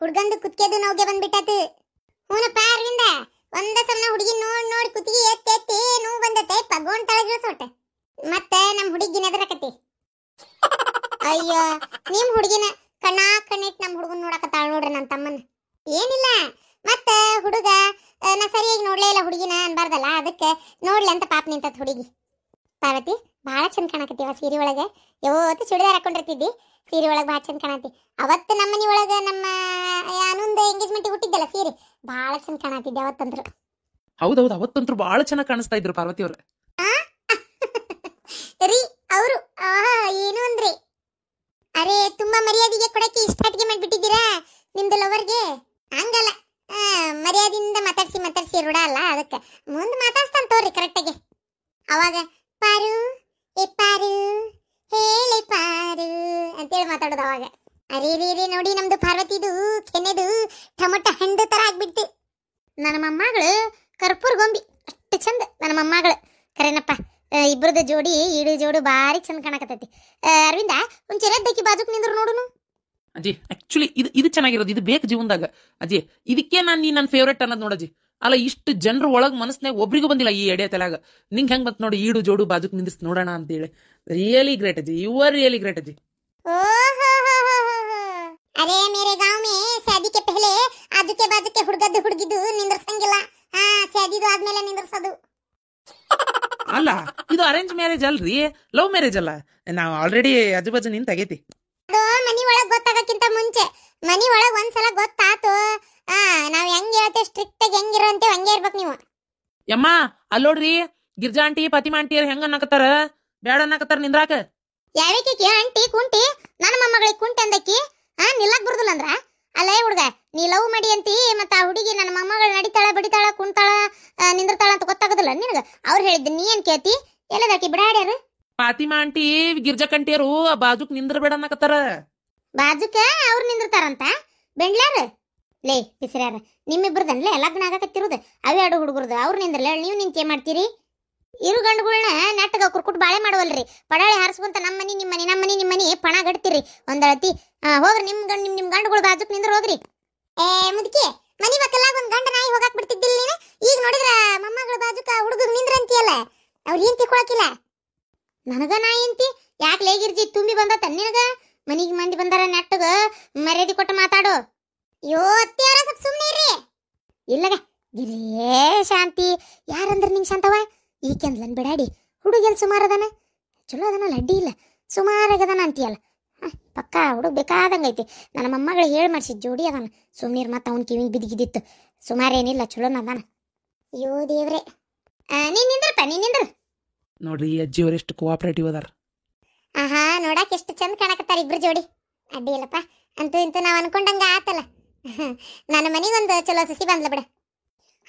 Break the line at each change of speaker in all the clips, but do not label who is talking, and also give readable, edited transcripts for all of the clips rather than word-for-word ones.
ಹುಡ್ಗಂದು ಕುತ್ತಿಗೆದು ನೋಗೆ ಬಂದ್ಬಿಟ್ಟತು. ಹೂನಪ್ಪ ಅರವಿಂದ, ಒಂದ ಸಲ ಹುಡುಗಿ ನೋಡಿ ಕುತ್ತಿಗೆ ಎತ್ತಿ ನೋವು ಬಂದತೆ ಪಗೋನ್ ತಳಗಿಳಿಸೋಟ. ಮತ್ತೆ ನಮ್ಮ ಹುಡುಗಿನ ಎದರಕತಿ. ಅಯ್ಯೋ, ನಿಮ್ ಹುಡುಗಿನ ಕಣ್ಣಿಟ್ಟು ನಮ್ಮ ಹುಡುಗನ್ ನೋಡಕತ್ತಾಳ ನೋಡ್ರಿ ನನ್ನ ತಮ್ಮನ. ಏನಿಲ್ಲ, ಮತ್ತೆ ಹುಡುಗ ನಾ ಸರಿಯಾಗಿ ನೋಡ್ಲೇ ಇಲ್ಲ ಹುಡುಗಿನ ಅನ್ಬಾರ್ದಲ್ಲ, ಅದಕ್ಕೆ ನೋಡ್ಲಿ ಅಂತ ಪಾಪ ನಿಂತತ್ ಹುಡುಗಿ. ಪಾರ್ವತಿ, ಭಾಳ ಚಂದ ಕಾಣಕತ್ತೀವ ಸೀರೆ ಒಳಗೆ. ಯಾವತ್ತು ಚೂಡಿದಾರ ಹಾಕೊಂಡಿರ್ತಿದ್ದಿ, ಸೀರೆ ಒಳಗೆ ಭಾಳ ಚಂದ ಕಾಣತಿ. ಅವತ್ತು ನಮ್ಮ ಮನೆ ಒಳಗೆ ನಮ್ಮ ಅನೊಂದು ಎಂಗೇಜ್ಮೆಂಟ್ ಹುಟ್ಟಿದ್ದಲ್ಲ ಸೀರೆ, ಭಾಳ ಚಂದ ಕಾಣತಿದ್ದೆ ಅವತ್ತಂದ್ರು.
ಹೌದೌದು, ಅವತ್ತಂತೂ ಭಾಳ ಚೆನ್ನಾಗಿ ಕಾಣಿಸ್ತಾ ಇದ್ರು ಪಾರ್ವತಿ ಅವ್ರೆ.
ರೀ ಅವರು ಏನು ಅಂದ್ರಿ? ಅರೆ, ತುಂಬಾ ಮರ್ಯಾದೆಗೆ ಕೊಡಕ್ಕೆ ಇಷ್ಟಾಟಿಗೆ ಮಾಡ್ಬಿಟ್ಟಿದ್ದೀರಾ ನಿಮ್ದು ಲವರ್ಗೆ. ಹಂಗಲ್ಲ, ಮರ್ಯಾದಿಂದ ಮಾತಾಡ್ಸಿ ರೂಢ ಅಲ್ಲ, ಅದಕ್ಕೆ ಮುಂದೆ ಮಾತಾಡ್ಸ್ತಾನ ತೋರಿ ಕರೆಕ್ಟಾಗಿ. ಅವಾಗ ಪಾರು ಏ ಪಾರು ಹೇಳಿ ಪಾರು ಅಂತೇಳಿ ಮಾತಾಡೋದು ಅವಾಗ. ಅರೇ ರೇ ನೋಡಿ, ನಮ್ದು ಪಾರ್ವತಿದು ಕೆನೆದು ಟೊಮೊಟೊ ಹಣ್ಣು ತರ ಆಗ್ಬಿಡ್ತು. ನನ್ನ ಮೊಮ್ಮಗಳು ಕರ್ಪೂರ್ ಗೊಂಬಿ ಅಷ್ಟು ಚಂದ ನನ್ನ ಮೊಮ್ಮಗಳು. ಕರೆನಪ್ಪ, ಇಬ್ಬರದ ಜೋಡಿ ಈಡು ಜೋಡು ಭಾರಿ ಚಂದ ಕಾಣಕತ್ತೈತಿ. ಅರವಿಂದ, ಒಂಚೂರು ಎದ್ದಕ್ಕಿ ಬಾಜುಕ್ ನಿಂದ್ರು ನೋಡುನು.
ಅಜ್ಜಿ, ಆಕ್ಚುಲಿ ಇದು ಚೆನ್ನಾಗಿರೋದು, ಇದು ಬೇಕು ಜೀವನದಾಗ. ಅಜ್ಜಿ, ಇದಕ್ಕೆ ನನ್ನ ಫೇವ್ರೇಟ್ ಅನ್ನೋದು ನೋಡಜ್ಜಿ. ಅಲ್ಲ, ಇಷ್ಟು ಜನರ ಒಳಗ್ ಮನಸ್ನಾಗ ಒಬ್ರಿಗೂ ಬಂದಿಲ್ಲ ಈ ಎಡೆ ತಲೆಯಾಗ. ನಿಂಗೆ ಹೆಂಗ್ ಬಂತ ನೋಡಿ, ಈಡು ಜೋಡು ಬಾಜುಕ್ ನಿಂದಿಸ್ ನೋಡೋಣ ಅಂತ ಹೇಳಿ. ರಿಯಲಿ ಗ್ರೇಟ್ ಅಜ್ಜಿ, ಯು ಆರ್ ರಿಯಲಿ ಗ್ರೇಟ್ ಅಜ್ಜಿ.
अरे मेरे गांव में शादी के पहले आजुके बाजुके ಹುಡುಗದ್ದು ಹುಡುಗಿದ್ದು ನಿಂದ್ರಸಂಗಿಲ್ಲ. ಶಾದಿದು ಆದ್ಮೇಲೆ ನಿಂದ್ರಸೋದು.
ಅಲ್ಲ, ಇದು ಅರೇಂಜ್ ಮ್ಯಾರೇಜ್ ಅಲ್ರಿ, ಲವ್ ಮ್ಯಾರೇಜ್ ಅಲ್ಲ. ನಾವು ಆಲ್ರೆಡಿ ಅಜುಬಾಜು ನಿಂತ ಆಗೈತಿ.
ಅದು ಮನಿ ಒಳಗ್ ಗೊತ್ತಾಗಕ್ಕಿಂತ ಮುಂಚೆ ಮನಿ ಒಳಗ್ ಒಂದ್ಸಲ ಗೊತ್ತಾತು. ನಾವ್ ಹೆಂಗ್ ಹೇಳ್ತೇವೆ, ಸ್ಟ್ರಿಕ್ಟ್ ಆಗಿ ಹೆಂಗಿರೋ ಅಂತೇವೆ ಹಂಗೆ ಇರ್ಬೇಕು ನೀವು.
ಯಮ್ಮ, ಅಲ್ಲೋಡ್ರಿ, ಗಿರ್ಜಾ ಆಂಟಿ ಫಾತಿಮಾ ಆಂಟಿ ಹೆಂಗ ಅನ್ನಕತ್ತಾರ, ಬ್ಯಾಡ ಅನ್ನಕತ್ತಾರ ನಿಂದ್ರಾಕ.
ಯಾವಕ್ಕೆ ಆಂಟಿ ಕುಂಟಿ ನನ್ನ ಮೊಮ್ಮಗಳಿಗೆ ಕುಂಟಿ ಅಂದಕ್ಕಿ ನಿಲ್ಲಕ್ ಬರುದಿಲ್ಲ ಅಂದ್ರ? ಅಲ್ಲೇ ಹುಡುಗ, ನೀ ಲವ್ ಮಾಡಿ ಅಂತಿ, ಮತ್ತ ಆ ಹುಡುಗಿ ನನ್ನ ಮೊಮ್ಮಗಳು ನಡಿತಾಳ ಬಡಿತಾಳ ಕುಂತಾಳ ನಿಂದ್ರತಾಳ ಅಂತ ಗೊತ್ತಾಗೋದಿಲ್ಲ ನಿನಗ. ಅವ್ರು ಹೇಳಿದ್ದ ನೀ ಏನ್ ಕೇಳ್ತಿ? ಎಲ್ಲದಾಕಿ ಬಿಡಾಡ್ಯಾರ
ಫಾತಿಮಾ ಆಂಟಿ ಗಿರ್ಜಾ ಕಂಟಿಯರು ಬಾಜುಕ್ ನಿಂದ್ರ ಬೇಡ ಅನ್ನಕತ್ತಾರ.
ಬಾಜುಕ ಅವ್ರು ನಿಂದಿರ್ತಾರಂತ ಬೆಂಡ್ಲಾರ? ಲೇ ಬಿಸಿರ್ಯಾರ, ನಿಮ್ಮಿಬ್ರದನ್ಲೇ ಲಗ್ನ ಆಗಕತ್ತಿರೋದು. ಅವೇ ಎರಡು ಹುಡುಗರ್ದು ಅವ್ರು ನಿಂದ್ರಲ್ಲ, ನೀವು ನಿಂತೇ ಮಾಡ್ತೀರಿ? ಇರು ಗಂಡುಗಳನ್ನ ನೆಟ್ಟಗ ಕುರ್ಕುಟ್ ಬಾಳೆ ಮಾಡುವಲ್ರಿ, ಪಡಾಳೆ ಹಾರಿಸ್ಕೊಂತ ನಮ್ಮ ಮನಿ ನಿಮ್ಮ ಮನಿ ಪಣ ಗಡ್ತೀರಿ ಒಂದಳತಿ. ಹೋಗ್ರಿ, ನಿಮ್ ಗಂಡುಗಳು ಬಾಜುಕ್ ನಿಂದ್ರ ಹೋಗ್ರಿ. ಮುದುಕಿ, ಮನಿ ಬಕ್ಕಲಾಗ ಒಂದ್ ಗಂಡ ನಾಯಿ ಹೋಗಾಕ್ ಬಿಡ್ತಿದ್ದಿಲ್ಲ ನೀನು. ಈಗ ನೋಡಿದ್ರ ಮೊಮ್ಮಗಳ ಬಾಜುಕ ಹುಡುಗ ನಿಂದ್ರ ಅಂತೀಯಲ್ಲ, ಅವ್ರು ಏನ್ ತಿಳ್ಕೊಳಕಿಲ್ಲ. ನನಗ ನಾಯಿ ಅಂತಿ? ಯಾಕೆ ಲೇಗಿರ್ಜಿ ತುಂಬಿ ಬಂದತ್ತ ನಿನಗ? ಮನಿಗೆ ಮಂದಿ ಬಂದಾರ, ನೆಟ್ಟಗ ಮರ್ಯಾದೆ ಕೊಟ್ಟು ಮಾತಾಡು. ಯೋ ಅತ್ತಿಯವರ ಸ್ವಲ್ಪ ಸುಮ್ಮನೆ ಇರ್ರಿ. ಇಲ್ಲಗ ಗಿರಿಯೇ ಶಾಂತಿ, ಯಾರಂದ್ರ ನಿಂಗೆ ಶಾಂತವ? ಈಕೆಂದ್ಲನ್ ಬಿಡಾಡಿ, ಹುಡುಗೆಲ್ ಸುಮಾರು ಅದನ, ಚಲೋ ಅದನಲ್ಲ, ಅಡ್ಡಿ ಇಲ್ಲ, ಸುಮಾರಾಗದನ ಅಂತೀಯಲ್ಲ. ಪಕ್ಕ ಹುಡುಗ ಬೇಕಾದಂಗೈತಿ. ನನ್ನ ಮೊಮ್ಮಗಳು ಹೇಳಿ ಮಾಡಿಸಿದ್ ಜೋಡಿ ಅದನ. ಸುಮ್ಮೀರ್ ಮತ್ತ ಅವ್ನ ಕಿವಿಗೆ ಬಿದ್ದಿತ್ತು. ಸುಮಾರೇನಿಲ್ಲ, ಚಲೋನ ಅದಾನ. ಅಯ್ಯೋ ದೇವ್ರೆ, ನೀನ್ ನಿಂದ್ರಪ್ಪ, ನೀನ್ ನಿಂದ್ರ.
ನೋಡ್ರಿ, ಅಜ್ಜಿಯವ್ರು ಎಷ್ಟು ಕೋಆಪರೇಟಿವ್ ಅದಾರ.
ನೋಡಕ್ ಎಷ್ಟು ಚಂದ ಕಾಣಕತ್ತಾರ ಇಬ್ರು ಜೋಡಿ. ಅಡ್ಡಿ ಇಲ್ಲಪ್ಪ, ಅಂತೂ ಇಂತೂ ನಾವ್ ಅನ್ಕೊಂಡಂಗ ಆತಲ್ಲ. ನನ್ನ ಮನಿಗೊಂದು ಚಲೋ ಸಸಿ ಬಂದ್ಲ ಬಿಡ.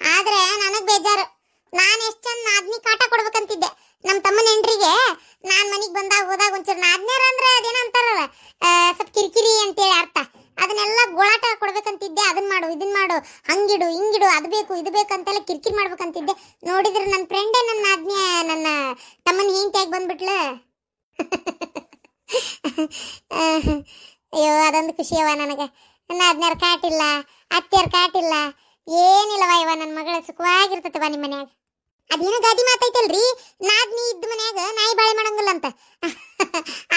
ಆದ್ರೆ ನನಗ್ ಬೇಜಾರು, ನಾನ್ ಎಷ್ಟ್ ಚಂದ ನಾದ್ನಿ ಕಾಟ ಕೊಡ್ಬೇಕಂತಿದ್ದೆ ನಮ್ ತಮ್ಮನ ಹೆಂಡ್ರಿಗೆ. ನಾನ್ ಮನಿಗ್ ಬಂದಾಗ ಹೋದಾಗ ಒಂಚೂರು ನಾದ್ನೇರ ಅಂದ್ರೆ ಅದೇನ ಅಂತಾರಲ್ಲ, ಸ್ವಲ್ಪ ಕಿರಿಕಿರಿ ಅಂತೇಳಿ ಅರ್ಥ. ಅದನ್ನೆಲ್ಲ ಗೋಳಾಟ ಕೊಡ್ಬೇಕಂತಿದ್ದೆ. ಅದನ್ ಮಾಡು, ಇದನ್ ಮಾಡು, ಹಂಗಿಡು ಹಿಂಗಿಡು, ಅದು ಬೇಕು ಇದು ಬೇಕು ಅಂತೆಲ್ಲ ಕಿರಿಕಿರಿ ಮಾಡ್ಬೇಕಂತಿದ್ದೆ. ನೋಡಿದ್ರೆ ನನ್ನ ಫ್ರೆಂಡೇ ನನ್ನ ನನ್ನ ತಮ್ಮನ ಹೆಂಡತಿಯಾಗಿ ಬಂದ್ಬಿಟ್ಲ. ಅಯ್ಯೋ, ಅದೊಂದು ಖುಷಿಯವ ನನಗೆ. ನಾದ್ನ್ಯಾರ ಕಾಟಿಲ್ಲ, ಅತ್ತೆಯರ್ ಕಾಟಿಲ್ಲ, ಏನಿಲ್ಲವ ಇವ. ನನ್ನ ಮಗಳ ಸುಖವಾಗಿರ್ತತವ ನಿಮ್ಮ ಮನ್ಯಾಗ. ಅದೇನೋ ಗಾದಿ ಮಾತೈತಲ್ರಿ, ನಾದ್ನಿ ಇದ್ದ ಮನ್ಯಾಗ ನಾಯಿ ಬಾಳೆ ಮಾಡಂಗಿಲ್ಲ ಅಂತ.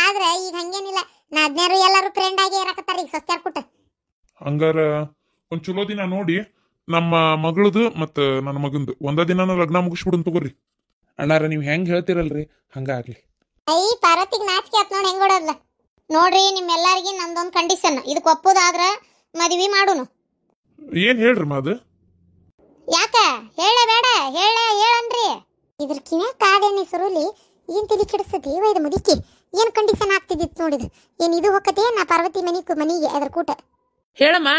ಆದ್ರೆ ಈಗ ಹಂಗೇನಿಲ್ಲ, ನಾದ್ನ್ಯಾರು ಎಲ್ಲಾರು ಫ್ರೆಂಡ್ ಆಗಿ ಇರಾಕತ್ತಾರ ಈಗ ಸಸ್ತ್ಯಾರ ಕೂಟ.
ಹಂಗಾರ ಒಂದ್ ಚಲೋ ದಿನ ನೋಡಿ ನಮ್ಮ ಮಗಳದು ಮತ್ತ ನನ್ನ ಮಗಂದು ಒಂದ ದಿನ ಲಗ್ನ ಮುಗಿಸ್ಬಿಡನ್ ತಗೋರಿ.
ಅಣ್ಣಾರ, ನೀವು ಹೆಂಗ್ ಹೇಳ್ತಿರಲ್ರಿ ಹಂಗಾಗ್ಲಿ.
ಪಾರ್ವತಿಗೆ ನಾಚಿಕೆ ಆತ್ ನೋಡಿ ಹೆಂಗ್ ಓಡೋದ್ಲ. ನೋಡ್ರಿ, ನಿಮ್ಮೆಲ್ಲರಿಗೂ ನಮ್ದೊಂದು ಕಂಡೀಷನ್, ಇದಕ್ಕೆ ಒಪ್ಪೋದಾದ್ರ ಮದ್ವಿ ಮಾಡುನು.
ಏನ್ ಹೇಳ್ರಿ ಮಾದು?
ಯಾಕ ಹೇಳಬೇಡ? ಹೇಳನ್ರಿ. ಇದ್ರ ಕಿವ್ಯಾ ಕಾದೇನಿ ಸುರುಲಿ ಏನ್ ತಲೆ ಕೆಡಿಸ್ತತಿ ಇದು ಮುದುಕಿ. ಏನ್ ಕಂಡೀಷನ್ ಆಗ್ತಿದ್ದಿತ್ತು ನೋಡಿದ. ಏನ್ ಇದು ಹೊಕ್ಕತೆ ನಾ ಪಾರ್ವತಿ ಮನಿಗೆ ಅದ್ರ ಕೂಟ
ಹೇಳಮ್ಮ.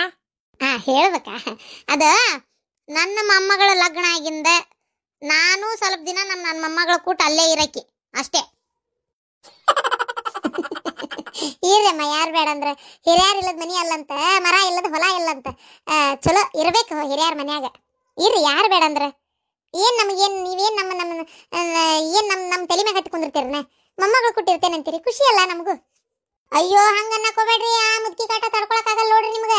ಹೇಳ್ಬೇಕ? ಅದ ನನ್ನ ಮೊಮ್ಮಗಳ ಲಗ್ನ ಆಗಿಂದ ನಾನು ಸ್ವಲ್ಪ ದಿನ ನನ್ನ ಮೊಮ್ಮಗಳ ಕೂಟ ಅಲ್ಲೇ ಇರಕಿ ಅಷ್ಟೇ. ಇರ್ರಮ್ಮ, ಯಾರು ಬೇಡ ಅಂದ್ರೆ. ಹಿರಿಯಾರ್ ಇಲ್ಲದ ಮನಿ ಅಲ್ಲಂತ, ಮರ ಇಲ್ಲದ ಹೊಲ ಇಲ್ಲಂತ. ಚಲೋ ಇರ್ಬೇಕು ಹಿರಿಯಾರ ಮನ್ಯಾಗ. ಇರ್ರಿ, ಯಾರು ಬೇಡ ಅಂದ್ರೆ. ಏನ್ ನಮಗೇನ್ ನೀವೇನ್ ಏನ್ ನಮ್ಮ ತಲೆ ಮ್ಯಾಗ ಹತ್ಕೊಂಡಿರ್ತೀರನ? ಮೊಮ್ಮಗಳು ಕೊಟ್ಟಿರ್ತೇನೆ ಅಂತೀರಿ, ಖುಷಿ ಅಲ್ಲ ನಮಗೂ. ಅಯ್ಯೋ, ಹಂಗ ಅನ್ನಕೋಬೇಡ್ರಿ. ಆ ಮುದುಕಿ ಕಾಟ ತಡ್ಕೊಳಕ್ ಆಗಲ್ಲ ನೋಡ್ರಿ ನಿಮ್ಗ.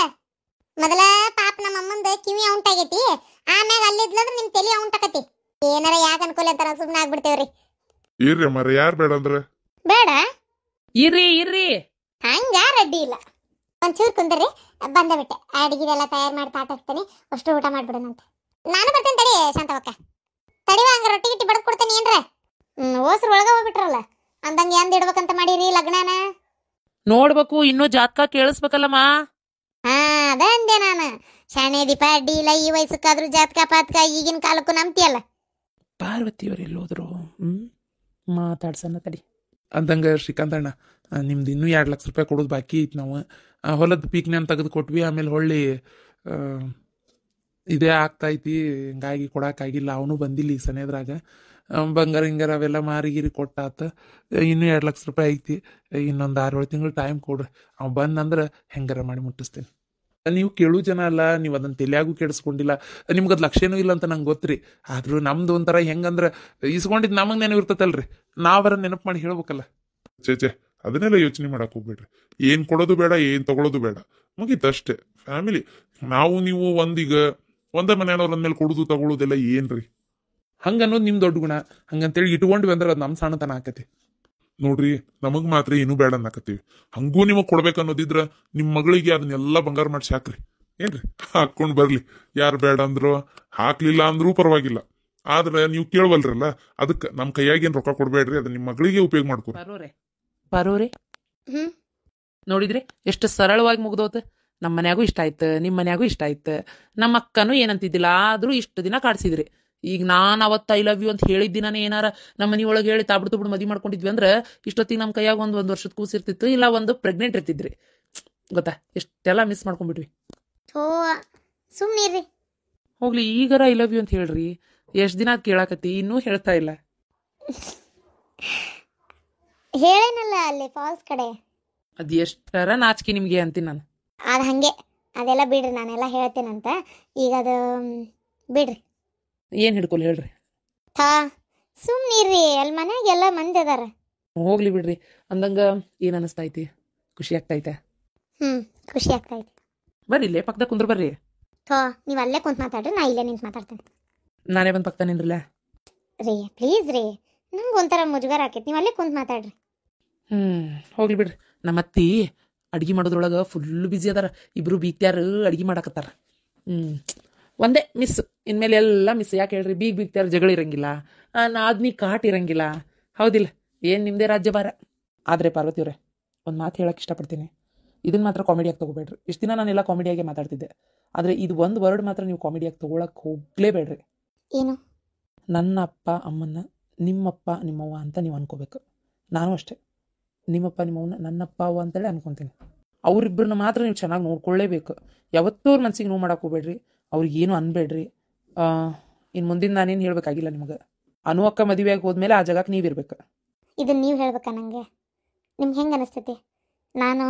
ಮೊದಲ ಪಾಪ ನಮ್ಮ ಅಮ್ಮಂದ ಕಿವಿ ಔಂಟಾಗೈತಿ, ಆಮ್ಯಾಗ ಅಲ್ಲಿದ್ಲಂದ್ರ ನಿಮ್ ತಲಿ ಔಂಟಾಕತಿ. ಏನಾರ ಯಾಕೆ ಅನ್ಕೊಲೆ ಅಂತಾರ, ಸುಮ್ಮನೆ ಆಗ್ಬಿಡ್ತೇವ್ರಿ.
ಇರ್ರಿ ಮರ ಯಾರು ಬೇಡ ಅಂದ್ರ
ಬೇಡ
ಇರ್ರಿ
ಹಂಗ ರೆಡ್ಡಿ ಇಲ್ಲ. ಒಂಚೂರು ಕುಂದ್ರಿ, ಬಂದ ಬಿಟ್ಟೆ. ಅಡಿಗೆದೆಲ್ಲ ತಯಾರು ಮಾಡಿ ತಾಟ ಹಾಕ್ತೇನೆ, ಅಷ್ಟು ಊಟ ಮಾಡ್ಬಿಡೋಣಂತ. ನಾನು ಬರ್ತೇನೆ ತಡಿ ಶಾಂತವಕ್ಕ. ತಡಿವ ಹಂಗ ರೊಟ್ಟಿ ಗಿಟ್ಟಿ ಬಡದ್ ಕೊಡ್ತೇನೆ ಏನ್ರ. ಓಸ್ರ ಒಳಗ ಹೋಗ್ಬಿಟ್ರಲ್ಲ, ಅಂದಂಗ ಎಂದ್ ಇಡ್ಬೇಕಂತ ಮಾಡಿರಿ ಲಗ್ನನ?
ನೋಡ್ಬೇಕು, ಇನ್ನೂ ಜಾತಕ ಕೇಳಿಸ್ಬೇಕಲ್ಲಮ್ಮ.
ಹಾ ಅದ ಅಂದೆ ನಾನು. ಶಾಣೆ ದೀಪ ಅಡ್ಡಿ ಇಲ್ಲ, ಈ ವಯಸ್ಸಕ್ಕಾದ್ರೂ ಜಾತಕ ಪಾತಕ ಈಗಿನ ಕಾಲಕ್ಕೂ ನಂಬ್ತಿಯಲ್ಲ.
ಪಾರ್ವತಿಯವ್ರು ಎಲ್ಲೋದ್ರು? ಮಾತಾಡ್ಸನ್ನ ತಡಿ. ಅಂದಂಗ ಶ್ರೀಕಾಂತ್ ಅಣ್ಣ, ನಿಮ್ದು ಇನ್ನೂ 2 ಲಕ್ಷ ರೂಪಾಯಿ ಕೊಡೋದು ಬಾಕಿ ಐತಿ. ನಾವು ಹೊಲದ ಪೀಕ್ನ ತೆಗೆದು ಕೊಟ್ವಿ, ಆಮೇಲೆ ಹೊಳ್ಳಿ ಇದೇ ಆಗ್ತೈತಿ, ಹಿಂಗಾಗಿ ಕೊಡಕ್ಕಾಗಿಲ್ಲ. ಅವನು ಬಂದಿಲ್ಲ ಈ ಸನೇದ್ರಾಗ. ಬಂಗಾರ ಹಿಂಗಾರ ಅವೆಲ್ಲ ಮಾರಿಗಿರಿ ಕೊಟ್ಟಾತ. ಇನ್ನೂ 2 ಲಕ್ಷ ರೂಪಾಯಿ ಐತಿ. ಇನ್ನೊಂದು 6-7 ತಿಂಗಳು ಟೈಮ್ ಕೊಡ್ರಿ. ಅವ್ ಬಂದಂದ್ರೆ ಹೆಂಗಾರ ಮಾಡಿ ಮುಟ್ಟಿಸ್ತೇನೆ. ನೀವು ಕೇಳು ಜನ ಅಲ್ಲ, ನೀವು ಅದನ್ನ ತಲೆಯಾಗೂ ಕೆಡಿಸ್ಕೊಂಡಿಲ್ಲ, ನಿಮ್ಗೆ ಅದು ಲಕ್ಷ್ಯನೂ ಇಲ್ಲ ಅಂತ ನಂಗೆ ಗೊತ್ತ್ರಿ. ಆದ್ರೂ ನಮ್ದು ಒಂಥರ ಹೆಂಗಂದ್ರೆ ಇಸ್ಕೊಂಡಿದ್ದು ನಮಗೆ ನೆನಪು ಇರ್ತೈತಲ್ರಿ, ನಾವರ ನೆನಪು ಮಾಡಿ ಹೇಳ್ಬೇಕಲ್ಲ.
ಚೇಚೆ ಅದನ್ನೆಲ್ಲ ಯೋಚನೆ ಮಾಡಕ್ ಹೋಗ್ಬೇಡ್ರಿ. ಏನ್ ಕೊಡೋದು ಬೇಡ, ಏನ್ ತಗೊಳೋದು ಬೇಡ, ಮುಗೀತಷ್ಟೇ. ಫ್ಯಾಮಿಲಿ ನಾವು ನೀವು ಒಂದ ಮನೆಯವ್ರ ಅಂದ್ಮೇಲೆ ಕೊಡುದು ತಗೊಳುದೆಲ್ಲ ಏನ್ರಿ?
ಹಂಗನ್ನೋದು ನಿಮ್ ದೊಡ್ಡ ಗುಣ. ಹಂಗಂತೇಳಿ ಇಟ್ಕೊಂಡ್ವಿ ಅಂದ್ರೆ ಅದು ನಮ್ಮ ಸಣ್ಣತನ ಆಕತಿ.
ನೋಡ್ರಿ, ನಮಗ್ ಮಾತ್ರ ಏನೂ ಬೇಡ ಅನ್ನಕತ್ತೀವಿ. ಹಂಗೂ ನಿಮಗ್ ಕೊಡ್ಬೇಕನ್ನೋದಿದ್ರ ನಿಮ್ ಮಗಳಿಗೆ ಅದನ್ನೆಲ್ಲ ಬಂಗಾರ ಮಾಡಿ ಸಾಕ್ರಿ. ಏನ್ರಿ, ಹಾಕೊಂಡ್ ಬರ್ಲಿ. ಯಾರು ಬೇಡ ಅಂದ್ರು ಹಾಕ್ಲಿಲ್ಲ ಅಂದ್ರೂ ಪರವಾಗಿಲ್ಲ. ಆದ್ರೆ ನೀವು ಕೇಳವಲ್ರಲ್ಲ, ಅದಕ್ಕೆ ನಮ್ ಕೈಯಾಗೇನ್ ರೊಕ್ಕ ಕೊಡ್ಬೇಡ್ರಿ, ಅದನ್ನ ನಿಮ್ ಮಗಳಿಗೆ ಉಪಯೋಗ ಮಾಡ್ಕೊ.
ಪರೋರೆ ನೋಡಿದ್ರಿ ಎಷ್ಟು ಸರಳವಾಗಿ ಮುಗ್ದೋತ. ನಮ್ಮ ಮನ್ಯಾಗೂ ಇಷ್ಟ ಆಯ್ತು, ನಿಮ್ಮ ಮನ್ಯಾಗೂ ಇಷ್ಟ ಆಯ್ತು. ನಮ್ಮ ಅಕ್ಕನೂ ಏನಂತಿದ್ದಿಲ್ಲ, ಆದ್ರೂ ಇಷ್ಟು ದಿನ ಕಾಡ್ಸಿದ್ರಿ. ಈಗ ನಾನು ಅವತ್ತು ಐ ಲವ್ ಯು ಅಂತ ಹೇಳಿದ್ದಿನಾನೇ ಏನಾರ ನಮ್ಮ ಮನಿ ಒಳಗೆ ಹೇಳಿ ತಾಬಿಡ್ತು ಮದುವೆ ಮಾಡ್ಕೊಂಡಿದ್ವಿ ಅಂದ್ರೆ ಇಷ್ಟೊತ್ತಿಗೆ ನಮ್ಮ ಕೈಯಾಗ ಒಂದು ವರ್ಷದ ಕೂಸಿರ್ತಿತ್ತು, ಇಲ್ಲ ಒಂದು ಪ್ರೆಗ್ನೆಂಟ್ ಇರ್ತಿದ್ರಿ. ಗೊತ್ತಾ, ಎಷ್ಟೆಲ್ಲ ಮಿಸ್ ಮಾಡ್ಕೊಂಡ್ಬಿಟ್ವಿ.
ಸುಮ್ಮನಿರ್ರಿ.
ಹೋಗ್ಲಿ, ಈಗಾರ ಐ ಲವ್ ಯು ಅಂತ ಹೇಳ್ರಿ. ಎಷ್ಟು ದಿನ ಅದು ಕೇಳಾಕತ್ತಿ, ಇನ್ನೂ ಹೇಳ್ತಾ ಇಲ್ಲ.
ಹೇಳೇನಲ್ಲ ಅಲ್ಲಿ ಫಾಲ್ಸ್ ಕಡೆ.
ಅದು ಎಷ್ಟರ ನಾಚಿಕೆ ನಿಮ್ಗೆ ಅಂತೀನಿ ನಾನು.
ಅದು ಹಂಗೆ, ಅದೆಲ್ಲ ಬಿಡ್ರಿ, ನಾನೆಲ್ಲ ಹೇಳ್ತೇನಂತ. ಈಗ ಅದು ಬಿಡ್ರಿ.
ಏನ್ ಹಿಡ್ಕೊಲ್ ಹೇಳ್ರಿ.
ಸುಮ್ಮನಿರ್ರಿ, ಅಲ್ಲಿ ಮನ್ಯಾಗೆಲ್ಲ ಮಂದಿ ಅದಾರ.
ಹೋಗ್ಲಿ ಬಿಡ್ರಿ. ಅಂದಂಗ ಏನ್ ಅನಿಸ್ತೈತಿ? ಖುಷಿ ಆಗ್ತೈತೆ?
ಖುಷಿ ಆಗ್ತೈತಿ.
ಬರ್ರಿ, ಇಲ್ಲೇ ಪಕ್ಕದಾಗ ಕುಂದ್ರ ಬರ್ರಿ.
ನೀವು ಅಲ್ಲೇ ಕುಂತ್ ಮಾತಾಡ್ರಿ, ನಾ ಇಲ್ಲೇ ನಿಂತು ಮಾತಾಡ್ತೇನೆ.
ನಾನೇ ಬಂದ್ ಪಕ್ಕ ನಿಂದ್ರಲ್ಲ
ರೀ, ಪ್ಲೀಸ್ ರೀ, ನಂಗೆ ಒಂಥರ ಮುಜುಗರ ಆಕೈತಿ. ನೀವು ಅಲ್ಲೇ ಕುಂತ್ ಮಾತಾಡ್ರಿ.
ಹೋಗ್ಲಿ ಬಿಡ್ರಿ. ನಮ್ಮ ಅತ್ತಿ ಅಡ್ಗೆ ಮಾಡೋದ್ರೊಳಗೆ ಫುಲ್ ಬಿಜಿ ಅದಾರ. ಇಬ್ರು ಬೀಗ್ತ್ಯಾರ ಅಡ್ಗೆ ಮಾಡಾಕತ್ತಾರ. ಒಂದೇ ಮಿಸ್, ಇನ್ಮೇಲೆ ಎಲ್ಲ ಮಿಸ್. ಯಾಕೆ ಹೇಳ್ರಿ, ಬೀಗ್ತ್ಯಾರ ಜಗಳ ಇರಂಗಿಲ್ಲ, ನಾದ್ನಿ ಕಾಟ್ ಇರಂಗಿಲ್ಲ. ಹೌದಿಲ್ಲ? ಏನ್ ನಿಮ್ದೇ ರಾಜ್ಯಭಾರ. ಆದ್ರೆ ಪಾರ್ವತಿಯವ್ರೆ, ಒಂದು ಮಾತು ಹೇಳಕ್ ಇಷ್ಟಪಡ್ತೀನಿ. ಇದನ್ನ ಮಾತ್ರ ಕಾಮಿಡಿಯಾಗಿ ತಗೋಬೇಡ್ರಿ. ಇಷ್ಟು ದಿನ ನಾನೆಲ್ಲ ಕಾಮಿಡಿಯಾಗೆ ಮಾತಾಡ್ತಿದ್ದೆ, ಆದ್ರೆ ಇದು ಒಂದು ವರ್ಡ್ ಮಾತ್ರ ನೀವು ಕಾಮಿಡಿಯಾಗಿ ತಗೊಳಕ್ ಹೋಗ್ಲೇಬೇಡ್ರಿ.
ಏನು?
ನನ್ನ ಅಪ್ಪ ಅಮ್ಮನ್ನ ನಿಮ್ಮಪ್ಪ ನಿಮ್ಮವ್ವ ಅಂತ ನೀವು ಅನ್ಕೋಬೇಕು. ನಾನು ಅಷ್ಟೇ, ನಿಮ್ಮಪ್ಪ ನಿಮ್ಮವ್ವನ್ನ ನನ್ನಪ್ಪ ಅವ್ವ ಅಂತೇಳಿ ಅನ್ಕೊತೀನಿ. ಅವ್ರಿಬ್ಬರನ್ನ ಮಾತ್ರ ನೀವು ಚೆನ್ನಾಗಿ ನೋಡ್ಕೊಳ್ಳೇಬೇಕು. ಯಾವತ್ತೂ ಅವ್ರ ಮನ್ಸಿಗೆ ನೋವು ಮಾಡಕ್ಕೆ ಹೋಗ್ಬೇಡ್ರಿ, ಅವ್ರಿಗೇನು ಅನ್ಬೇಡ್ರಿ. ಇನ್ನು ಮುಂದಿನ ನಾನೇನು ಹೇಳ್ಬೇಕಾಗಿಲ್ಲ ನಿಮಗೆ. ಅಕ್ಕ ಮದುವೆಯಾಗಿ ಹೋದ್ಮೇಲೆ ಆ ಜಾಗಕ್ಕೆ ನೀವಿರ್ಬೇಕು.
ಇದನ್ನ ನೀವು ಹೇಳ್ಬೇಕಾ ನನಗೆ? ನಿಮ್ಗೆ ಹೆಂಗೆ ಅನಿಸ್ತೈತಿ? ನಾನು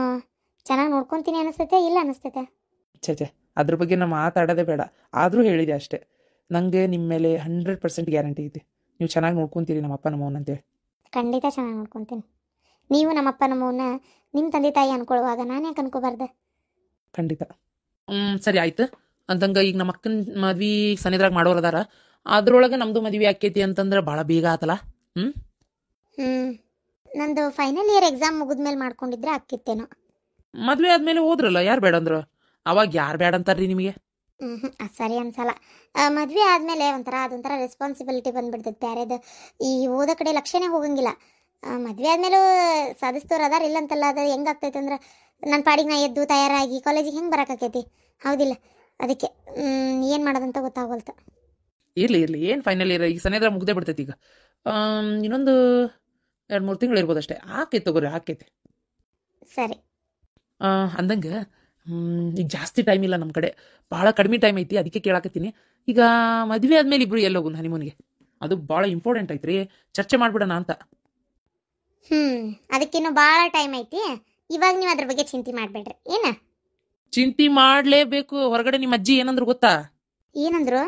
ಚೆನ್ನಾಗಿ ನೋಡ್ಕೊತೀನಿ ಅನಿಸ್ತೈತೆ, ಇಲ್ಲ ಅನಿಸ್ತೈತೆ?
ಛೇ, ಅದ್ರ ಬಗ್ಗೆ ನಾನು ಮಾತಾಡೋದೇ ಬೇಡ. ಆದರೂ ಹೇಳಿದೆ ಅಷ್ಟೇ, ನನಗೆ ನಿಮ್ಮ ಮೇಲೆ 100% ಗ್ಯಾರಂಟಿ ಐತಿ. ನೀವು ಚೆನ್ನಾಗಿ ನೋಡ್ಕೊತೀರಿ ನಮ್ಮಪ್ಪ ನಮ್ಮವ್ವನ ಅಂತೇಳಿ.
ಖಂಡಿತ ಚೆನ್ನಾಗಿ ನೋಡ್ಕೊತೀನಿ. ನೀವು ನಮ್ಮಪ್ಪ ನಮ್ಮವ್ವನ್ನ ನಿಮ್ಮ ತಂದೆ ತಾಯಿ ಅನ್ಕೊಳ್ಳುವಾಗ ನಾನು ಯಾಕೆ ಅನ್ಕೋಬಾರ್ದು?
ಖಂಡಿತ. ಸರಿ ಆಯ್ತು. ಅಂತಂಗ ಈಗ ನಮ್ಮ ಅಕ್ಕನ ಮದ್ವಿ ಸನಿದ್ರಾಗ ಮಾಡೋರು ಅದಾರ, ಅದ್ರೊಳಗೆ ನಮ್ದು ಮದ್ವಿ ಆಕೈತಿ ಅಂತಂದ್ರೆ ಭಾಳ ಬೇಗ ಆತಲ್ಲ.
ನಂದು ಫೈನಲ್ ಇಯರ್ ಎಕ್ಸಾಮ್ ಮುಗಿದ್ಮೇಲೆ ಮಾಡ್ಕೊಂಡಿದ್ರೆ ಆಕಿತ್ತೇನೋ.
ಮದ್ವೆ ಆದ್ಮೇಲೆ ಹೋದ್ರಲ್ಲ, ಯಾರು ಬೇಡ ಅಂದ್ರು? ಅವಾಗ ಯಾರು ಬೇಡ ಅಂತಾರ್ರಿ ನಿಮಗೆ?
ಸರಿ ಅನ್ಸಲ್ಲ. ಮದ್ವೆ ಆದ್ಮೇಲೆ ಅದೊಂಥರ ರೆಸ್ಪಾನ್ಸಿಬಿಲಿಟಿ ಬಂದ್ಬಿಡ್ತೈತೆ ಬೇರೆದು. ಈ ಓದೋ ಕಡೆ ಲಕ್ಷ್ಯನೇ ಹೋಗಂಗಿಲ್ಲ. ಮದ್ವೆ ಆದ್ಮೇಲೂ ಸಾಧಿಸ್ತವ್ರು ಅದಾರ, ಇಲ್ಲ ಅಂತಲ್ಲ. ಅದು ಹೆಂಗಾಗ್ತೈತೆ ಅಂದ್ರೆ ನನ್ನ ಪಾಡಿಗೆ ನಾ ಎದ್ದು ತಯಾರಾಗಿ ಕಾಲೇಜಿಗೆ ಹೆಂಗೆ ಬರೋಕ್ಕಾಕೈತಿ? ಹೌದಿಲ್ಲ? ಅದಕ್ಕೆ ಏನು ಮಾಡೋದಂತ ಗೊತ್ತಾಗೋಲ್ತ.
ಇರ್ಲಿ ಏನು ಫೈನಲ್ ಇಯರ್ ಈಗ ಸನೇದ್ರ ಮುಗ್ದೇ ಬಿಡ್ತೈತಿ. ಈಗ ಇನ್ನೊಂದು 2-3 ತಿಂಗಳು ಇರ್ಬೋದು ಅಷ್ಟೇ. ಆಕೈತಿ ತಗೋರಿ, ಆಕೈತಿ.
ಸರಿ.
ಅಂದಂಗೆ ಈಗ ಜಾಸ್ತಿ ಟೈಮ್ ಇಲ್ಲ ನಮ್ಮ ಕಡೆ, ಭಾಳ ಕಡಿಮೆ ಟೈಮ್ ಐತಿ. ಅದಕ್ಕೆ ಕೇಳಾಕತ್ತೀನಿ. ಈಗ ಮದುವೆ ಆದ್ಮೇಲೆ ಇಬ್ರು ಎಲ್ಲೋಗುನ್ ಹನಿಮೂನ್ಗೆ? ಅದು ಭಾಳ ಇಂಪಾರ್ಟೆಂಟ್ ಐತ್ರಿ, ಚರ್ಚೆ ಮಾಡ್ಬಿಡೋಣ ಅಂತ.
ಅದಕ್ಕಿನ್ನೂ ಭಾಳ ಟೈಮ್ ಐತಿ. ಇವಾಗ ನೀವು ಅದ್ರ ಬಗ್ಗೆ ಚಿಂತೆ ಮಾಡಬೇಡ್ರಿ. ಏನ
ಚಿಂತೆ ಮಾಡಲೇಬೇಕು. ಹೊರಗಡೆ ನಿಮ್ಮ ಅಜ್ಜಿ ಏನಂದ್ರು ಗೊತ್ತಾ?
ಏನಂದ್ರು?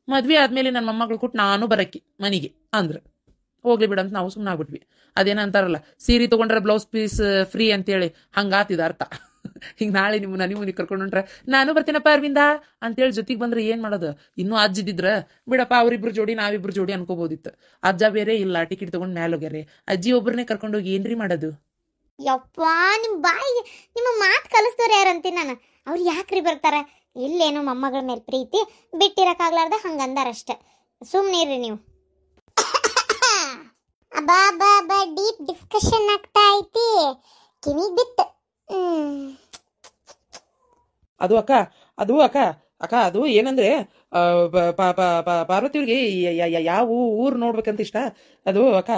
ಮದ್ವೆ ಆದ್ಮೇಲೆ ನನ್ನ ಮೊಮ್ಮಗಳು ಕೊಟ್ಟು ನಾನು ಬರಕ್ಕಿ ಮನೆಗೆ ಅಂದ್ರು. ಹೋಗ್ಲಿ ಬಿಡಂತ ನಾವು ಸುಮ್ಮನೆ ಆಗ್ಬಿಟ್ವಿ. ಅದೇನ ಅಂತಾರಲ್ಲ, ಸೀರೆ ತಗೊಂಡ್ರೆ ಬ್ಲೌಸ್ ಪೀಸ್ ಫ್ರೀ ಅಂತೇಳಿ, ಹಂಗಾತಿದ ಅರ್ಥ. ಹಿಂಗ್ ನಾಳೆ ನಿಮ್ಮ ಮನೆಗೆ ಕರ್ಕೊಂಡು ಹೊಂಟ್ರ ನಾನು ಬರ್ತೀನಪ್ಪ ಅರವಿಂದ ಅಂತೇಳಿ ಜೊತೆಗೆ ಬಂದ್ರೆ ಏನ್ ಮಾಡೋದು? ಇನ್ನೂ ಅಜ್ಜಿದ್ರ ಬಿಡಪ್ಪ, ಅವ್ರಿಬ್ರು ಜೋಡಿ ನಾವಿಬ್ರು ಜೋಡಿ ಅನ್ಕೋಬೋದಿತ್ತು. ಅಜ್ಜ ಬೇರೆ ಇಲ್ಲ, ಟಿಕೆಟ್ ತಗೊಂಡ್ ಮ್ಯಾಲ ಹೋಗ್ಯಾರೆ. ಅಜ್ಜಿ ಒಬ್ಬರನ್ನೇ ಕರ್ಕೊಂಡೋಗಿ ಏನ್ರಿ ಮಾಡೋದು?
ಯಪ್ಪ, ನಿಮ್ಮ ಬಾಯಿಗೆ ನಿಮ್ಮ ಮಾತು ಕಲಿಸ್ತವ್ರು ಯಾರಂತೀನಿ ನಾನು. ಅವ್ರು ಯಾಕ್ರಿ ಬರ್ತಾರ? ಇಲ್ಲೇನೋ ಮೊಮ್ಮಗಳ ಮೇಲೆ ಪ್ರೀತಿ ಬಿಟ್ಟಿರಕ್ಕಾಗ್ಲಾರ್ದ ಹಂಗಂದಾರಷ್ಟೆ. ಸುಮ್ಮನಿರ್ರಿ ನೀವು. ಅಬ್ಬಾ ಡೀಪ್ ಡಿಸ್ಕಷನ್ ಆಗ್ತಾ ಐತಿ, ಕಿವಿಗೆ ಬಿತ್ತು.
ಅದು ಅಕ್ಕ ಅದು ಏನಂದ್ರೆ ಪಾರ್ವತಿಯವ್ರಿಗೆ ಯಾವ ಊರ್ ನೋಡ್ಬೇಕಂತ ಇಷ್ಟ. ಅದು ಅಕ್ಕ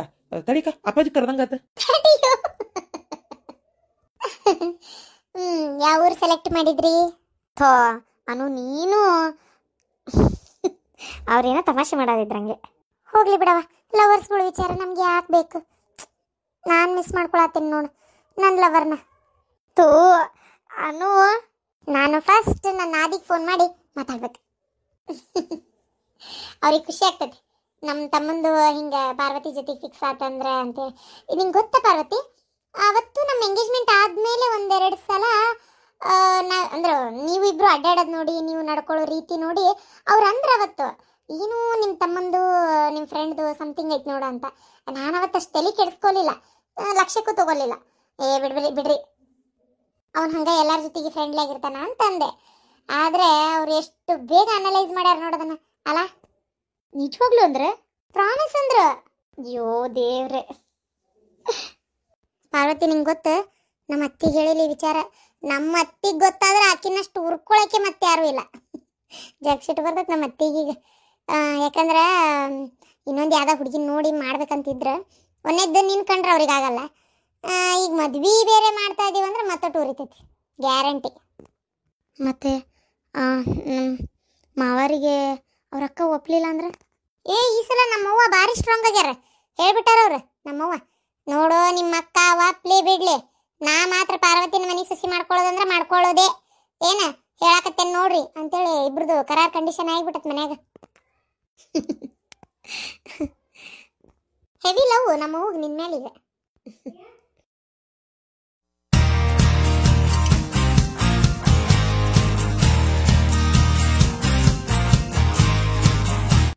ತಡಿಕ ಅಪ್ಪಾಜಿ ಕರ್ದಂಗಾತ.
ಯಾವ ಊರು ಸೆಲೆಕ್ಟ್ ಮಾಡಿದ್ರಿ? ಥೋ ಅನು, ನೀನು ಅವ್ರೇನೋ ತಮಾಷೆ ಮಾಡೋದಿದ್ರಂಗೆ. ಹೋಗ್ಲಿ ಬಿಡವ, ಲವರ್ಸ್ಗಳ ವಿಚಾರ ನಮ್ಗೆ ಯಾಕೆ ಬೇಕು? ನಾನು ಮಿಸ್ ಮಾಡ್ಕೊಳತ್ತೀನಿ ನೋಡು ನನ್ನ ಲವರ್ನ. ತೋ ಅನು, ನಾನು ಫಸ್ಟ್ ನನ್ನ ಆದಿಗೆ ಫೋನ್ ಮಾಡಿ ಮಾತಾಡ್ಬೇಕು. ಅವ್ರಿಗೆ ಖುಷಿ ಆಗ್ತದೆ ನಮ್ಮ ತಮ್ಮಂದು ಹಿಂಗೆ ಪಾರ್ವತಿ ಜೊತೆಗೆ ಫಿಕ್ಸ್ ಆತಂದ್ರೆ ಅಂತೇಳಿ. ನಿಂಗೆ ಗೊತ್ತಾ ಪಾರ್ವತಿ, ಅವತ್ತು ನಮ್ಮ ಎಂಗೇಜ್ಮೆಂಟ್ ಆದಮೇಲೆ ಒಂದೆರಡು ಸಲ ಅಂದ್ರೆ ನೀವು ಇಬ್ರು ಅಡ್ಡಾಡೋದು ನೋಡಿ, ನೀವು ನಡ್ಕೊಳ್ಳೋ ರೀತಿ ನೋಡಿ ಅವ್ರು ಅಂದ್ರೆ ಅವತ್ತು ಏನು ನಿಮ್ಮ ತಮ್ಮಂದು ನಿಮ್ಮ ಫ್ರೆಂಡ್ದು ಸಮಥಿಂಗ್ ಐತೆ ನೋಡು ಅಂತ. ನಾನು ಅವತ್ತು ಅಷ್ಟು ತಲೆ ಕೆಡಿಸ್ಕೊಲಿಲ್ಲ, ಲಕ್ಷ್ಯಕ್ಕೂ ತಗೊಲಿಲ್ಲ. ಬಿಡ್ರಿ ಅವ್ನು ಹಂಗೆ ಎಲ್ಲರ ಜೊತೆಗೆ ಫ್ರೆಂಡ್ಲಿ ಆಗಿರ್ತಾನ ಅಂತಂದೆ. ಆದರೆ ಅವ್ರು ಎಷ್ಟು ಬೇಗ ಅನಲೈಸ್ ಮಾಡ್ಯಾರ ನೋಡೋದನ್ನ ಅಲ್ಲ. ನಿಜವಾಗ್ಲು ಅಂದ್ರೆ ಪ್ರಾಮಿಸ್ ಅಂದ್ರೆ ಅಯ್ಯೋ ದೇವ್ರೆ. ಪಾರ್ವತಿ, ನಿಂಗೆ ಗೊತ್ತು, ನಮ್ಮ ಅತ್ತಿಗೆ ಹೇಳಿಲಿ ವಿಚಾರ. ನಮ್ಮ ಅತ್ತಿಗೆ ಗೊತ್ತಾದ್ರೆ ಆಕಿನಷ್ಟು ಉರ್ಕೊಳಕ್ಕೆ ಮತ್ತೆ ಯಾರೂ ಇಲ್ಲ. ಜಗ್ಸಿಟ್ಟು ಬರ್ತೈತೆ ನಮ್ಮ ಅತ್ತಿಗೀಗ. ಯಾಕಂದ್ರೆ ಇನ್ನೊಂದು ಯಾವ್ದೋ ಹುಡುಗಿನ ನೋಡಿ ಮಾಡ್ಬೇಕಂತಿದ್ರೆ ಒಂದೇದ್ದು ನಿನ್ ಕಂಡ್ರೆ ಅವ್ರಿಗೆ ಆಗಲ್ಲ. ಈಗ ಮದ್ವೆ ಬೇರೆ ಮಾಡ್ತಾ ಇದೀವಿ ಅಂದ್ರೆ ಮತ್ತೊಟ್ಟು ಉರಿತೈತಿ ಗ್ಯಾರಂಟಿ. ಮತ್ತೆ ಮಾವರಿಗೆ ಅವ್ರ ಅಕ್ಕ ಒಪ್ಲಿಲ್ಲ ಅಂದ್ರೆ ಈ ಸಲ ನಮ್ಮವ್ವ ಭಾರಿ ಸ್ಟ್ರಾಂಗ್ ಆಗ್ಯಾರ. ಹೇಳ್ಬಿಟ್ಟಾರ ಅವ್ರು ನಮ್ಮವ್ವ, ನೋಡು ನಿಮ್ಮ ಅಕ್ಕ ಒಪ್ಲಿ ಬಿಡ್ಲಿ, ನಾ ಮಾತ್ರ ಪಾರ್ವತಿನ ಮನೆ ಸಸಿ ಮಾಡ್ಕೊಳ್ಳೋದಂದ್ರೆ ಮಾಡ್ಕೊಳ್ಳೋದೇ, ಏನ ಹೇಳಾಕತ್ತೇನೆ ನೋಡ್ರಿ ಅಂತೇಳಿ ಇಬ್ರದು ಕರಾರ್ ಕಂಡೀಷನ್ ಆಗಿಬಿಟ್ಟತ್ ಮನ್ಯಾಗ. ಹೆವಿ ಲವ್ ನಮ್ಮವ್ವಗೆ ನಿನ್ನ ಮೇಲಿದೆ.